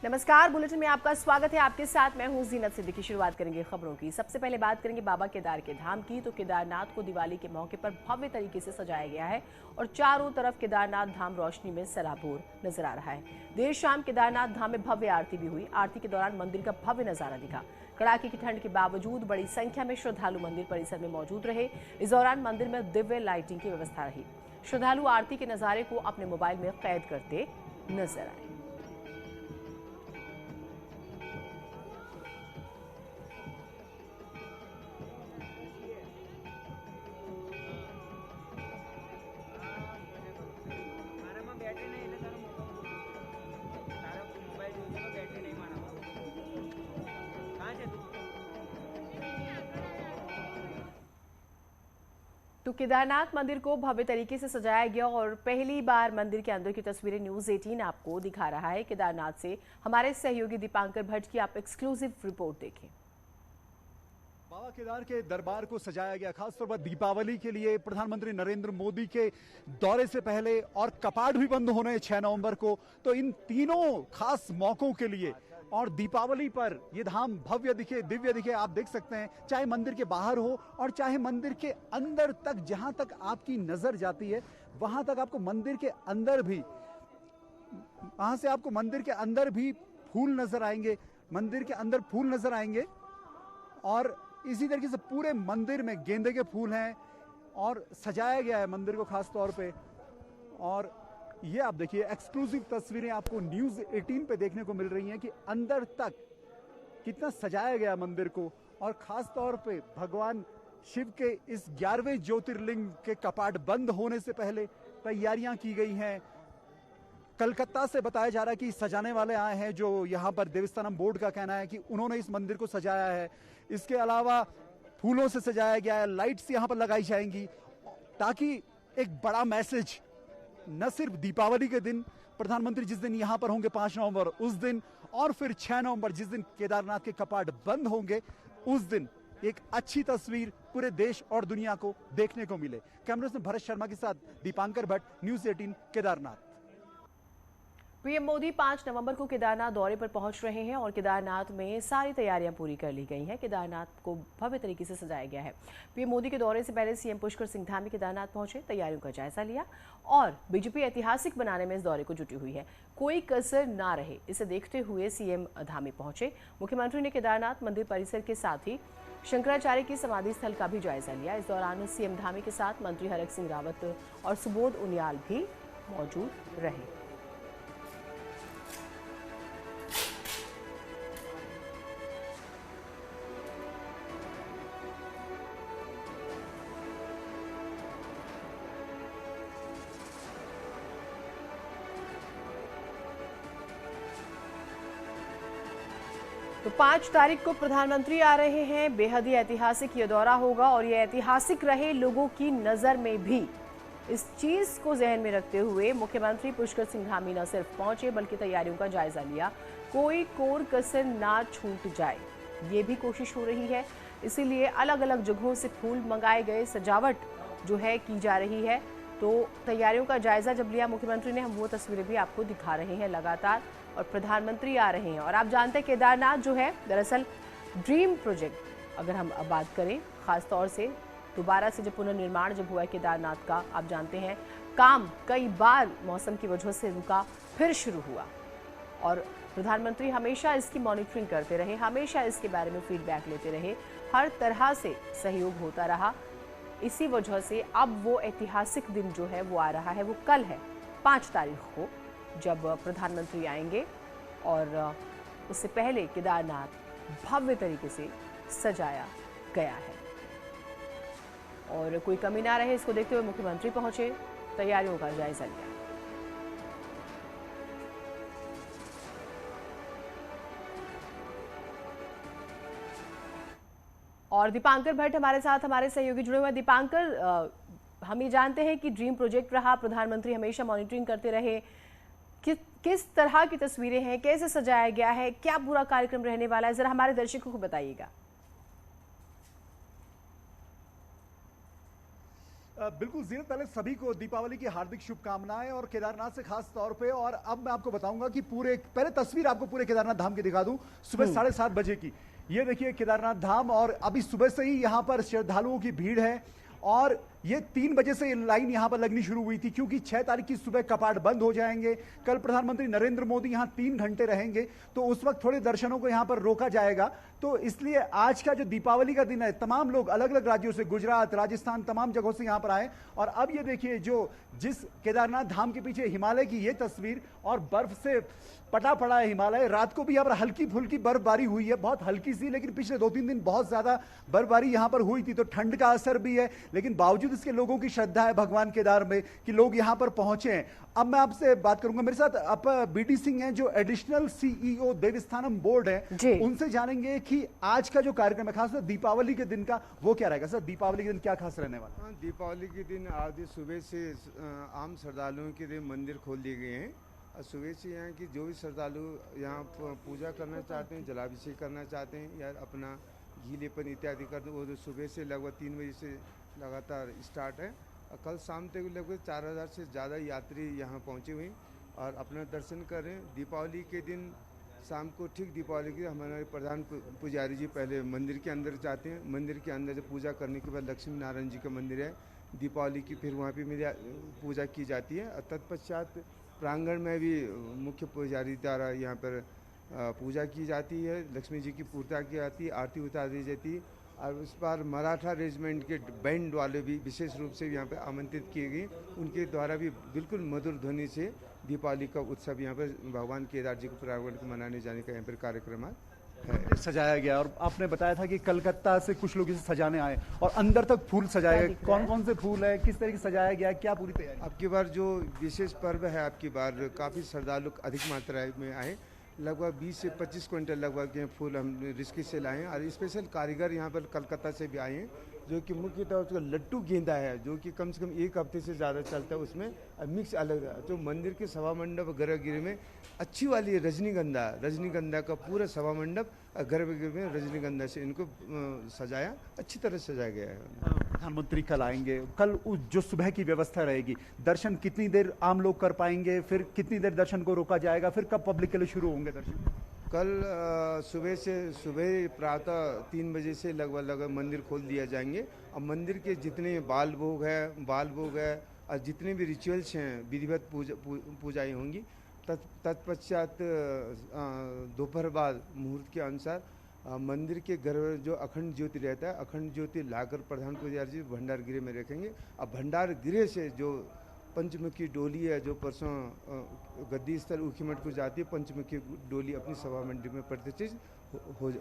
नमस्कार, बुलेटिन में आपका स्वागत है। आपके साथ मैं हूं जीनत सिद्दीकी। शुरुआत करेंगे खबरों की। सबसे पहले बात करेंगे बाबा केदार के धाम की। तो केदारनाथ को दिवाली के मौके पर भव्य तरीके से सजाया गया है और चारों तरफ केदारनाथ धाम रोशनी में सराबोर नजर आ रहा है। देर शाम केदारनाथ धाम में भव्य आरती भी हुई। आरती के दौरान मंदिर का भव्य नजारा दिखा। कड़ाके की ठंड के बावजूद बड़ी संख्या में श्रद्धालु मंदिर परिसर में मौजूद रहे। इस दौरान मंदिर में दिव्य लाइटिंग की व्यवस्था रही। श्रद्धालु आरती के नजारे को अपने मोबाइल में कैद करते नजर आए। तो केदारनाथ मंदिर को भव्य तरीके से सजाया गया और पहली बार मंदिर के अंदर की तस्वीरें न्यूज़ 18 आपको दिखा रहा है। केदारनाथ से हमारे सहयोगी दीपांकर भट्ट की आप एक्सक्लूसिव रिपोर्ट देखें। बाबा केदार के दरबार को सजाया गया खासतौर पर दीपावली के लिए। प्रधानमंत्री नरेंद्र मोदी के दौरे से पहले और कपाट भी बंद होने 6 नवंबर को, तो इन तीनों खास मौकों के लिए और दीपावली पर ये धाम भव्य दिखे, दिव्य दिखे। आप देख सकते हैं, चाहे मंदिर के बाहर हो और चाहे मंदिर के अंदर तक, जहां तक आपकी नजर जाती है वहां तक आपको मंदिर के अंदर भी, वहां से आपको मंदिर के अंदर भी फूल नजर आएंगे, मंदिर के अंदर फूल नजर आएंगे। और इसी तरीके से पूरे मंदिर में गेंदे के फूल हैं और सजाया गया है मंदिर को खास तौर पे। और ये आप देखिए, एक्सक्लूसिव तस्वीरें आपको न्यूज़ 18 पे देखने को मिल रही हैं कि अंदर तक कितना सजाया गया मंदिर को। और खास तौर पे भगवान शिव के इस 11वें ज्योतिर्लिंग के कपाट बंद होने से पहले तैयारियां की गई हैं। कलकत्ता से बताया जा रहा है कि सजाने वाले आए हैं, जो यहाँ पर देवस्थानम बोर्ड का कहना है कि उन्होंने इस मंदिर को सजाया है। इसके अलावा फूलों से सजाया गया है, लाइट्स यहाँ पर लगाई जाएंगी ताकि एक बड़ा मैसेज न सिर्फ दीपावली के दिन, प्रधानमंत्री जिस दिन यहाँ पर होंगे 5 नवंबर उस दिन, और फिर 6 नवंबर जिस दिन केदारनाथ के कपाट बंद होंगे उस दिन एक अच्छी तस्वीर पूरे देश और दुनिया को देखने को मिले। कैमरे में भरत शर्मा के साथ दीपांकर भट्ट, न्यूज़ 18 केदारनाथ। पीएम मोदी 5 नवंबर को केदारनाथ दौरे पर पहुंच रहे हैं और केदारनाथ में सारी तैयारियां पूरी कर ली गई हैं। केदारनाथ को भव्य तरीके से सजाया गया है। पीएम मोदी के दौरे से पहले सीएम पुष्कर सिंह धामी केदारनाथ पहुंचे, तैयारियों का जायजा लिया और बीजेपी ऐतिहासिक बनाने में इस दौरे को जुटी हुई है, कोई कसर ना रहे इसे देखते हुए सीएम धामी पहुंचे। मुख्यमंत्री ने केदारनाथ मंदिर परिसर के साथ ही शंकराचार्य की समाधि स्थल का भी जायजा लिया। इस दौरान सीएम धामी के साथ मंत्री हरक सिंह रावत और सुबोध उनियाल भी मौजूद रहे। तो 5 तारीख को प्रधानमंत्री आ रहे हैं। बेहद ही ऐतिहासिक ये दौरा होगा और ये ऐतिहासिक रहे लोगों की नज़र में भी। इस चीज़ को जहन में रखते हुए मुख्यमंत्री पुष्कर सिंह धामी न सिर्फ पहुंचे बल्कि तैयारियों का जायजा लिया, कोई कोर कसर ना छूट जाए ये भी कोशिश हो रही है। इसीलिए अलग अलग जगहों से फूल मंगाए गए, सजावट जो है की जा रही है। तो तैयारियों का जायजा जब लिया मुख्यमंत्री ने, हम वो तस्वीरें भी आपको दिखा रहे हैं लगातार। और प्रधानमंत्री आ रहे हैं और आप जानते हैं केदारनाथ जो है दरअसल ड्रीम प्रोजेक्ट, अगर हम अब बात करें खास तौर से दोबारा से जब पुनर्निर्माण जब हुआ केदारनाथ का, आप जानते हैं काम कई बार मौसम की वजह से रुका, फिर शुरू हुआ और प्रधानमंत्री हमेशा इसकी मॉनिटरिंग करते रहे, हमेशा इसके बारे में फीडबैक लेते रहे, हर तरह से सहयोग होता रहा। इसी वजह से अब वो ऐतिहासिक दिन जो है वो आ रहा है, वो कल है 5 तारीख को जब प्रधानमंत्री आएंगे और उससे पहले केदारनाथ भव्य तरीके से सजाया गया है और कोई कमी ना रहे इसको देखते हुए मुख्यमंत्री पहुंचे, तैयारियों का जायजा लिया। और दीपांकर भट्ट हमारे साथ, हमारे सहयोगी जुड़े हुए हैं। दीपांकर, हम ये जानते हैं कि ड्रीम प्रोजेक्ट रहा, प्रधानमंत्री हमेशा मॉनिटरिंग करते रहे, किस तरह की तस्वीरें हैं, कैसे सजाया गया है, क्या पूरा कार्यक्रम रहने वाला है, जरा हमारे दर्शकों को बताइएगा। बिल्कुल जीनत, पहले सभी को दीपावली की हार्दिक शुभकामनाएं और केदारनाथ से खास तौर पे। और अब मैं आपको बताऊंगा कि पूरे पहले तस्वीर आपको पूरे केदारनाथ धाम की दिखा दूं सुबह 7:30 बजे की। ये देखिए केदारनाथ धाम, और अभी सुबह से ही यहाँ पर श्रद्धालुओं की भीड़ है। और ये 3 बजे से लाइन यहाँ पर लगनी शुरू हुई थी, क्योंकि 6 तारीख की सुबह कपाट बंद हो जाएंगे। कल प्रधानमंत्री नरेंद्र मोदी यहाँ 3 घंटे रहेंगे, तो उस वक्त थोड़े दर्शनों को यहाँ पर रोका जाएगा। तो इसलिए आज का जो दीपावली का दिन है, तमाम लोग अलग अलग राज्यों से, गुजरात, राजस्थान, तमाम जगहों से यहाँ पर आए। और अब ये देखिए, जो जिस केदारनाथ धाम के पीछे हिमालय की ये तस्वीर, और बर्फ से पटा पड़ा है हिमालय। रात को भी यहाँ पर हल्की फुल्की बर्फबारी हुई है, बहुत हल्की सी, लेकिन पिछले 2-3 दिन बहुत ज्यादा बर्फबारी यहाँ पर हुई थी, तो ठंड का असर भी है। लेकिन बावजूद इसके लोगों की श्रद्धा है भगवान केदार में कि लोग यहाँ पर पहुंचे हैं। अब मैं आपसे बात करूंगा, मेरे साथ आप बीडी सिंह हैं, जो एडिशनल सीईओ देवस्थानम बोर्ड है, उनसे जानेंगे कि आज का जो कार्यक्रम है, खासकर दीपावली के दिन का, वो क्या रहेगा। सर, दीपावली के दिन क्या खास रहने वाला है? दीपावली के दिन आज सुबह से आम श्रद्धालुओं के लिए मंदिर खोल दिए गए हैं। और सुबह से यहाँ की जो भी श्रद्धालु यहाँ पूजा करना चाहते हैं, जलाभिषेक करना चाहते हैं या अपना घी लेपन इत्यादि करते हैं, वो जो सुबह से लगभग 3 बजे से लगातार स्टार्ट है। और कल शाम तक लगभग 4000 से ज़्यादा यात्री यहाँ पहुँचे हुए और अपना दर्शन कर रहे हैं। दीपावली के दिन शाम को, ठीक दीपावली के, हमारे प्रधान पुजारी जी पहले मंदिर के अंदर जाते हैं। मंदिर के अंदर जब पूजा करने के बाद लक्ष्मी नारायण जी का मंदिर है दीपावली की, फिर वहाँ पे मेरी पूजा की जाती है। और तत्पश्चात प्रांगण में भी मुख्य पुजारी द्वारा यहाँ पर पूजा की जाती है, लक्ष्मी जी की पूजा की जाती है, आरती उतार दी जाती है। और उस बार मराठा रेजिमेंट के बैंड वाले भी विशेष रूप से यहाँ पे आमंत्रित किए गए, उनके द्वारा भी बिल्कुल मधुर ध्वनि से दीपावली का उत्सव यहाँ पर भगवान केदार जी को प्रांगण को मनाने जाने का यहाँ पर कार्यक्रम है सजाया गया। और आपने बताया था कि कलकत्ता से कुछ लोग इसे सजाने आए और अंदर तक फूल सजाए गए। कौन कौन से फूल है, किस तरीके से सजाया गया, क्या पूरी तैयारी? आपकी बार जो विशेष पर्व है, आपकी बार काफ़ी श्रद्धालु अधिक मात्रा में आए, लगभग 20 से 25 क्विंटल लगभग ये फूल हम रिस्की से लाए हैं। और स्पेशल कारीगर यहाँ पर कलकत्ता से भी आए हैं, जो कि मुख्य तौर पर लट्टू गेंदा है, जो कि कम से कम 1 हफ्ते से ज़्यादा चलता है। उसमें मिक्स अलग है, तो मंदिर के सभा मंडप गर्भगृह में अच्छी वाली रजनीगंधा का पूरा सभा मंडप गर्भगृह में रजनीगंधा से इनको सजाया, अच्छी तरह सजाया गया है। प्रधानमंत्री कल आएंगे, कल जो सुबह की व्यवस्था रहेगी, दर्शन कितनी देर आम लोग कर पाएंगे, फिर कितनी देर दर्शन को रोका जाएगा, फिर कब पब्लिक के लिए शुरू होंगे दर्शन? कल सुबह प्रातः 3 बजे से लगभग मंदिर खोल दिया जाएंगे। और मंदिर के जितने बाल भोग है और जितने भी रिचुअल्स हैं, विधिवत पूजाएँ होंगी। तत्पश्चात दोपहर बाद मुहूर्त के अनुसार मंदिर के गर्भ जो अखंड ज्योति रहता है, अखंड ज्योति लाकर प्रधान पुजारी जी भंडार गृह में रखेंगे। और भंडार गृह से जो पंचमुखी डोली है, जो परसों गद्दी स्थल ऊखीमठ को जाती है, पंचमुखी डोली अपनी सभा मंडप में प्रतिष्ठित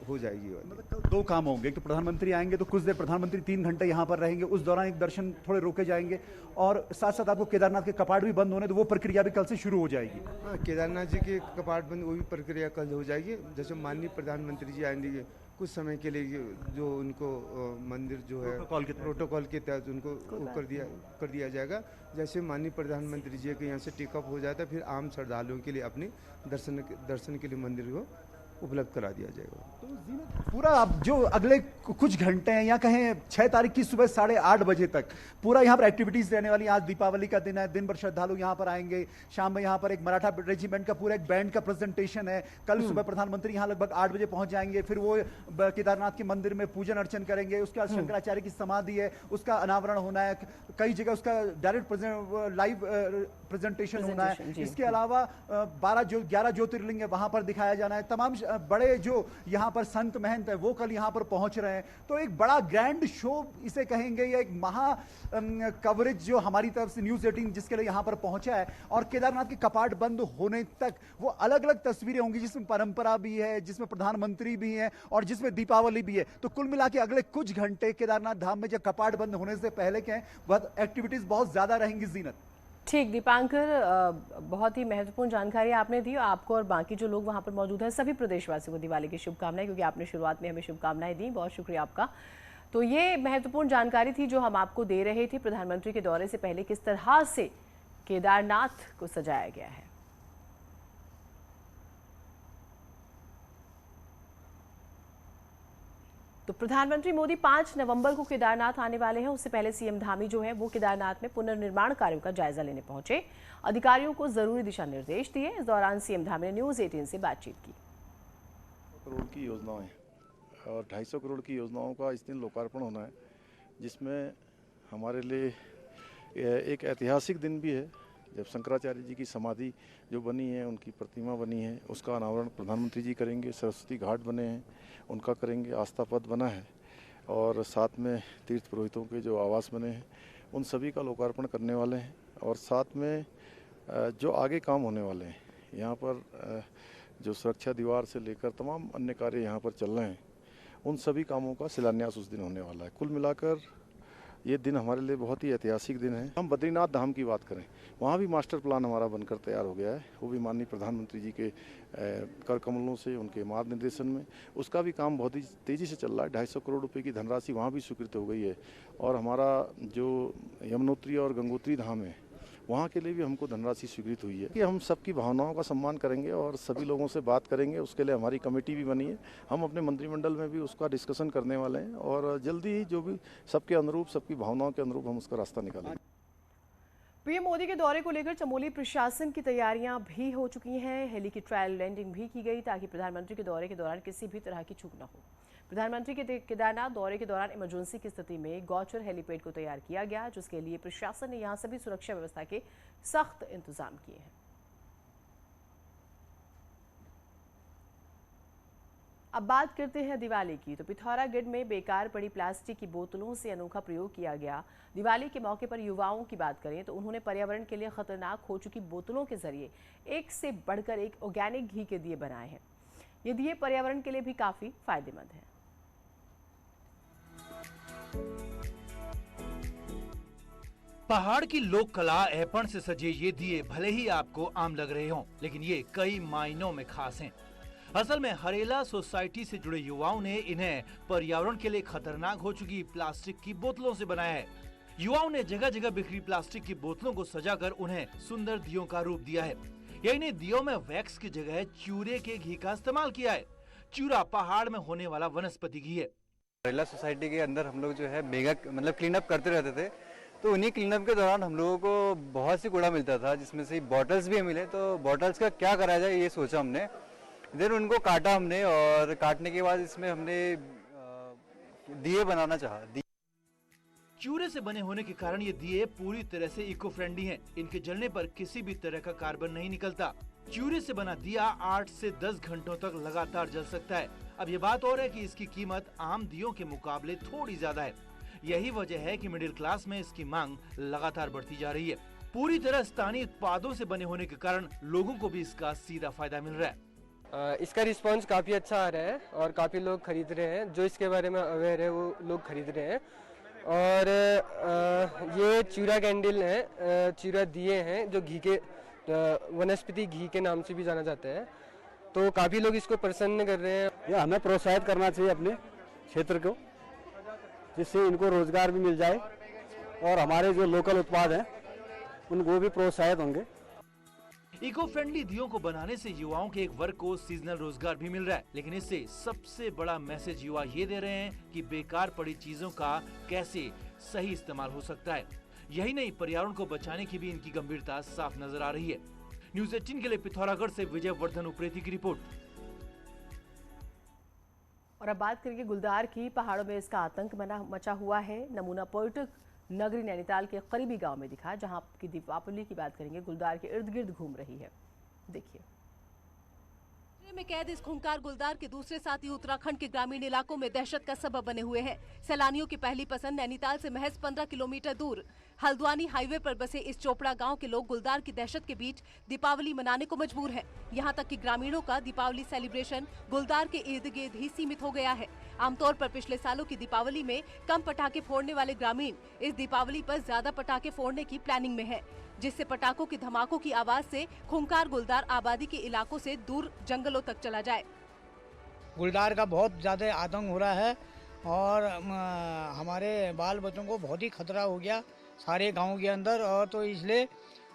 हो जाएगी। मतलब कल 2 काम होंगे, एक तो प्रधानमंत्री आएंगे तो कुछ देर प्रधानमंत्री 3 घंटे यहाँ पर रहेंगे, उस दौरान एक दर्शन थोड़े रोके जाएंगे, और साथ साथ आपको केदारनाथ के कपाट भी बंद होने, तो वो प्रक्रिया भी कल से शुरू हो जाएगी। हाँ, केदारनाथ जी के कपाट बंद, वो भी प्रक्रिया कल हो जाएगी। जैसे माननीय प्रधानमंत्री जी आएंगे कुछ समय के लिए, जो उनको मंदिर जो है प्रोटोकॉल के तहत उनको कर दिया जाएगा। जैसे माननीय प्रधानमंत्री जी के यहाँ से टेकअप हो जाता है, फिर आम श्रद्धालुओं के लिए अपने दर्शन के लिए मंदिर को उपलब्ध करा दिया जाएगा। तो पूरा अब जो अगले कुछ घंटे हैं, या कहें 6 तारीख की सुबह 8:30 बजे तक पूरा यहाँ पर एक्टिविटीज रहने वाली। आज दीपावली का दिन है, दिन भर श्रद्धालु यहाँ पर आएंगे। शाम में यहाँ पर एक मराठा रेजिमेंट का पूरा एक बैंड का प्रेजेंटेशन है। कल सुबह प्रधानमंत्री यहाँ लगभग 8 बजे पहुंच जाएंगे, फिर वो केदारनाथ के मंदिर में पूजन अर्चन करेंगे। उसके बाद शंकराचार्य की समाधि है, उसका अनावरण होना है, कई जगह उसका डायरेक्ट लाइव प्रेजेंटेशन होना है। इसके अलावा 11 ज्योतिर्लिंग है, वहां पर दिखाया जाना है। तमाम बड़े जो यहाँ पर संत महंत है, वो कल यहाँ पर पहुंच रहे हैं। तो एक बड़ा ग्रैंड शो इसे कहेंगे, या एक महा कवरेज जो हमारी तरफ से न्यूज़ 18 जिसके लिए यहाँ पर पहुंचा है। और केदारनाथ के कपाट बंद होने तक वो अलग अलग तस्वीरें होंगी, जिसमें परंपरा भी है, जिसमें प्रधानमंत्री भी है, और जिसमें दीपावली भी है। तो कुल मिला के अगले कुछ घंटे केदारनाथ धाम में जब कपाट बंद होने से पहले के हैं, वह एक्टिविटीज बहुत ज्यादा रहेंगी। जीनत, ठीक दीपांकर, बहुत ही महत्वपूर्ण जानकारी आपने दी। आपको और बाकी जो लोग वहां पर मौजूद हैं, सभी प्रदेशवासियों को दिवाली की शुभकामनाएं, क्योंकि आपने शुरुआत में हमें शुभकामनाएं दी। बहुत शुक्रिया आपका। तो ये महत्वपूर्ण जानकारी थी जो हम आपको दे रहे थे, प्रधानमंत्री के दौरे से पहले किस तरह से केदारनाथ को सजाया गया है। तो प्रधानमंत्री मोदी 5 नवंबर को केदारनाथ आने वाले हैं। उससे पहले सीएम धामी जो है वो केदारनाथ में पुनर्निर्माण कार्यों का जायजा लेने पहुंचे, अधिकारियों को जरूरी दिशा निर्देश दिए। इस दौरान सीएम धामी ने न्यूज 18 से बातचीत की। करोड़ की योजनाएं और 250 करोड़ की योजनाओं का इस दिन लोकार्पण होना है, जिसमें हमारे लिए एक ऐतिहासिक दिन भी है। जब शंकराचार्य जी की समाधि जो बनी है, उनकी प्रतिमा बनी है, उसका अनावरण प्रधानमंत्री जी करेंगे। सरस्वती घाट बने हैं, उनका करेंगे। आस्था पथ बना है और साथ में तीर्थ पुरोहितों के जो आवास बने हैं, उन सभी का लोकार्पण करने वाले हैं। और साथ में जो आगे काम होने वाले हैं, यहाँ पर जो सुरक्षा दीवार से लेकर तमाम अन्य कार्य यहाँ पर चल रहे हैं, उन सभी कामों का शिलान्यास उस दिन होने वाला है। कुल मिलाकर ये दिन हमारे लिए बहुत ही ऐतिहासिक दिन है। हम बद्रीनाथ धाम की बात करें, वहाँ भी मास्टर प्लान हमारा बनकर तैयार हो गया है। वो भी माननीय प्रधानमंत्री जी के कर कमलों से, उनके मार्गनिर्देशन में उसका भी काम बहुत ही तेज़ी से चल रहा है। 250 करोड़ रुपए की धनराशि वहाँ भी स्वीकृत हो गई है। और हमारा जो यमुनोत्री और गंगोत्री धाम है, वहाँ के लिए भी हमको धनराशि स्वीकृत हुई है कि हम सबकी भावनाओं का सम्मान करेंगे और सभी लोगों से बात करेंगे। उसके लिए हमारी कमेटी भी बनी है। हम अपने मंत्रिमंडल में भी उसका डिस्कशन करने वाले हैं और जल्दी ही जो भी सबके अनुरूप, सबकी भावनाओं के अनुरूप हम उसका रास्ता निकालेंगे। पीएम मोदी के दौरे को लेकर चमोली प्रशासन की तैयारियां भी हो चुकी हैं। हेली की ट्रायल लैंडिंग भी की गई ताकि प्रधानमंत्री के दौरे के दौरान किसी भी तरह की चूक न हो। प्रधानमंत्री के केदारनाथ दौरे के दौरान इमरजेंसी की स्थिति में गौचर हेलीपैड को तैयार किया गया, जिसके लिए प्रशासन ने यहां सभी सुरक्षा व्यवस्था के सख्त इंतजाम किए हैं। अब बात करते हैं दिवाली की। तो पिथौरागढ़ में बेकार पड़ी प्लास्टिक की बोतलों से अनोखा प्रयोग किया गया। दिवाली के मौके पर युवाओं की बात करें तो उन्होंने पर्यावरण के लिए खतरनाक हो चुकी बोतलों के जरिए एक से बढ़कर एक ऑर्गेनिक घी के दिए बनाए हैं। ये दिए पर्यावरण के लिए भी काफी फायदेमंद हैं। पहाड़ की लोक कला ऐपण से सजे ये दिए भले ही आपको आम लग रहे हों, लेकिन ये कई मायनों में खास हैं। असल में हरेला सोसाइटी से जुड़े युवाओं ने इन्हें पर्यावरण के लिए खतरनाक हो चुकी प्लास्टिक की बोतलों से बनाया है। युवाओं ने जगह जगह बिखरी प्लास्टिक की बोतलों को सजाकर उन्हें सुंदर दियों का रूप दिया है। या इन्हें दियों में वैक्स की जगह चूरे के घी का इस्तेमाल किया है। चूरा पहाड़ में होने वाला वनस्पति घी है। हरेला सोसाइटी के अंदर हम लोग जो है मेगा क्लीन अप करते रहते थे, तो उन्हीं क्लीन अप के दौरान हम लोगों को बहुत सी कूड़ा मिलता था, जिसमें से बॉटल्स भी मिले। तो बॉटल्स का क्या करा जाए ये सोचा हमने। देन उनको काटा हमने और काटने के बाद इसमें हमने दिए बनाना चाहा। चूरे से बने होने के कारण ये दिए पूरी तरह से इको फ्रेंडली हैं। इनके जलने पर किसी भी तरह का कार्बन नहीं निकलता। चूरे से बना दिया 8 से 10 घंटों तक लगातार जल सकता है। अब ये बात और है कि इसकी कीमत आम दियों के मुकाबले थोड़ी ज्यादा है। यही वजह है कि मिडिल क्लास में इसकी मांग लगातार बढ़ती जा रही है। पूरी तरह स्थानीय उत्पादों से बने होने के कारण लोगों को भी इसका सीधा फायदा मिल रहा है। इसका रिस्पांस काफ़ी अच्छा आ रहा है और काफ़ी लोग खरीद रहे हैं। जो इसके बारे में अवेयर है वो लोग खरीद रहे हैं। और ये चूरा कैंडल है, चूरा दिए हैं जो घी के वनस्पति घी के नाम से भी जाना जाता है। तो काफ़ी लोग इसको पसंद कर रहे हैं। ये हमें प्रोत्साहित करना चाहिए अपने क्षेत्र को, जिससे इनको रोजगार भी मिल जाए और हमारे जो लोकल उत्पाद हैं उनको भी प्रोत्साहित होंगे। इको फ्रेंडली दियों को बनाने से युवाओं के एक वर्ग को सीजनल रोजगार भी मिल रहा है। लेकिन इससे सबसे बड़ा मैसेज युवा ये दे रहे हैं कि बेकार पड़ी चीजों का कैसे सही इस्तेमाल हो सकता है। यही नहीं, पर्यावरण को बचाने की भी इनकी गंभीरता साफ नजर आ रही है। न्यूज 18 के लिए पिथौरागढ़ से विजय वर्धन उप्रेती की रिपोर्ट। और अब बात करेंगे गुलदार की। पहाड़ों में इसका आतंक मचा हुआ है। नमूना पर्यटक नगरी नैनीताल के करीबी गांव में दिखा, जहां की दीपावली की बात करेंगे गुलदार के इर्द गिर्द घूम रही है। देखिए में कैद इस खूंखार गुलदार के दूसरे साथी उत्तराखंड के ग्रामीण इलाकों में दहशत का सबब बने हुए हैं। सैलानियों की पहली पसंद नैनीताल से महज 15 किलोमीटर दूर हल्द्वानी हाईवे पर बसे इस चोपड़ा गांव के लोग गुलदार की दहशत के बीच दीपावली मनाने को मजबूर हैं। यहां तक कि ग्रामीणों का दीपावली सेलिब्रेशन गुलदार के इर्द गिर्द ही सीमित हो गया है। आमतौर पर पिछले सालों की दीपावली में कम पटाखे फोड़ने वाले ग्रामीण इस दीपावली पर ज्यादा पटाखे फोड़ने की प्लानिंग में है, जिससे पटाखों की धमाकों की आवाज से खूंखार गुलदार आबादी के इलाकों से दूर जंगलों तक चला जाए। गुलदार का बहुत ज्यादा आतंक हो रहा है और हमारे बाल बच्चों को बहुत ही खतरा हो गया सारे गांव के अंदर। और तो इसलिए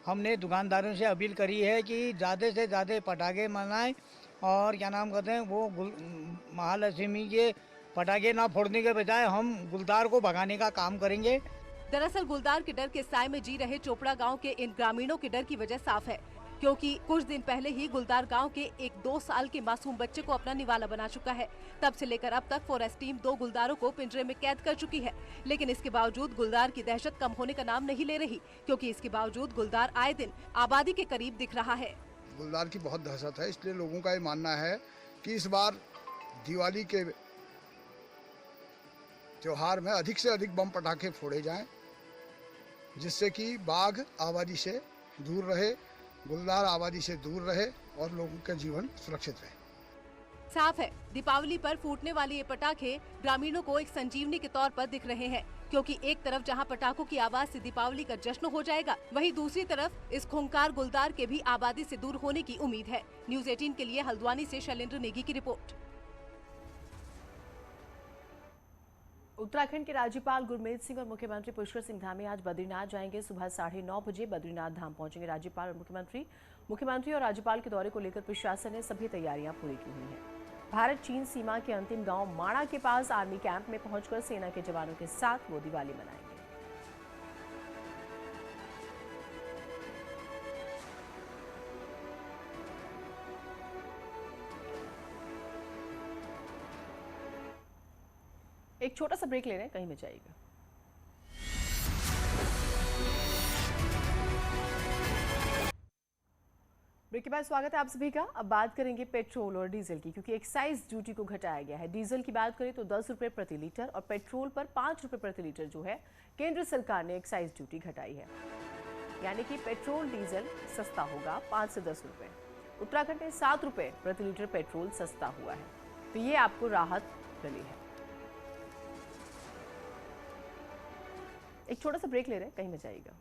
हमने दुकानदारों से अपील करी है कि ज़्यादा से ज़्यादा पटाखे मनाएं और क्या नाम कहते हैं वो महालक्ष्मी के पटाखे ना फोड़ने के बजाय हम गुलदार को भगाने का काम करेंगे। दरअसल गुलदार के डर के साए में जी रहे चोपड़ा गांव के इन ग्रामीणों के डर की वजह साफ है, क्योंकि कुछ दिन पहले ही गुलदार गांव के एक 2 साल के मासूम बच्चे को अपना निवाला बना चुका है। तब से लेकर अब तक फॉरेस्ट टीम 2 गुलदारों को पिंजरे में कैद कर चुकी है, लेकिन इसके बावजूद गुलदार की दहशत कम होने का नाम नहीं ले रही, क्योंकि इसके बावजूद गुलदार आए दिन आबादी के करीब दिख रहा है। गुलदार की बहुत दहशत है, इसलिए लोगों का ये मानना है कि इस बार दिवाली के त्योहार में अधिक से अधिक बम पटाखे फोड़े जाएं, जिससे कि बाघ आबादी से दूर रहे, गुलदार आबादी से दूर रहे और लोगों का जीवन सुरक्षित रहे। साफ है, दीपावली पर फूटने वाले ये पटाखे ग्रामीणों को एक संजीवनी के तौर पर दिख रहे हैं, क्योंकि एक तरफ जहां पटाखों की आवाज से दीपावली का जश्न हो जाएगा, वहीं दूसरी तरफ इस खूंखार गुलदार के भी आबादी से दूर होने की उम्मीद है। न्यूज़ 18 के लिए हल्द्वानी से शैलेंद्र नेगी की रिपोर्ट। उत्तराखंड के राज्यपाल गुरमीत सिंह और मुख्यमंत्री पुष्कर सिंह धामी आज बद्रीनाथ जाएंगे। सुबह 9:30 बजे बद्रीनाथ धाम पहुंचेंगे राज्यपाल और मुख्यमंत्री और राज्यपाल के दौरे को लेकर प्रशासन ने सभी तैयारियां पूरी की हुई हैं। भारत चीन सीमा के अंतिम गांव माणा के पास आर्मी कैंप में पहुंचकर सेना के जवानों के साथ वो दिवाली मनाएंगे। एक छोटा सा ब्रेक ले रहे हैं, कहीं में जाइएगा। ब्रेक के बाद स्वागत है आप सभी का। अब बात करेंगे पेट्रोल और डीजल की, क्योंकि एक्साइज ड्यूटी को घटाया गया है। डीजल की बात करें तो 10 रुपए प्रति लीटर और पेट्रोल पर 5 रुपए प्रति लीटर जो है केंद्र सरकार ने एक्साइज ड्यूटी घटाई है, यानी कि पेट्रोल डीजल सस्ता होगा 5 से 10 रुपए। उत्तराखंड में 7 रुपए प्रति लीटर पेट्रोल सस्ता हुआ है, तो ये आपको राहत मिली है। एक छोटा सा ब्रेक ले रहे हैं, कहीं में जाइएगा।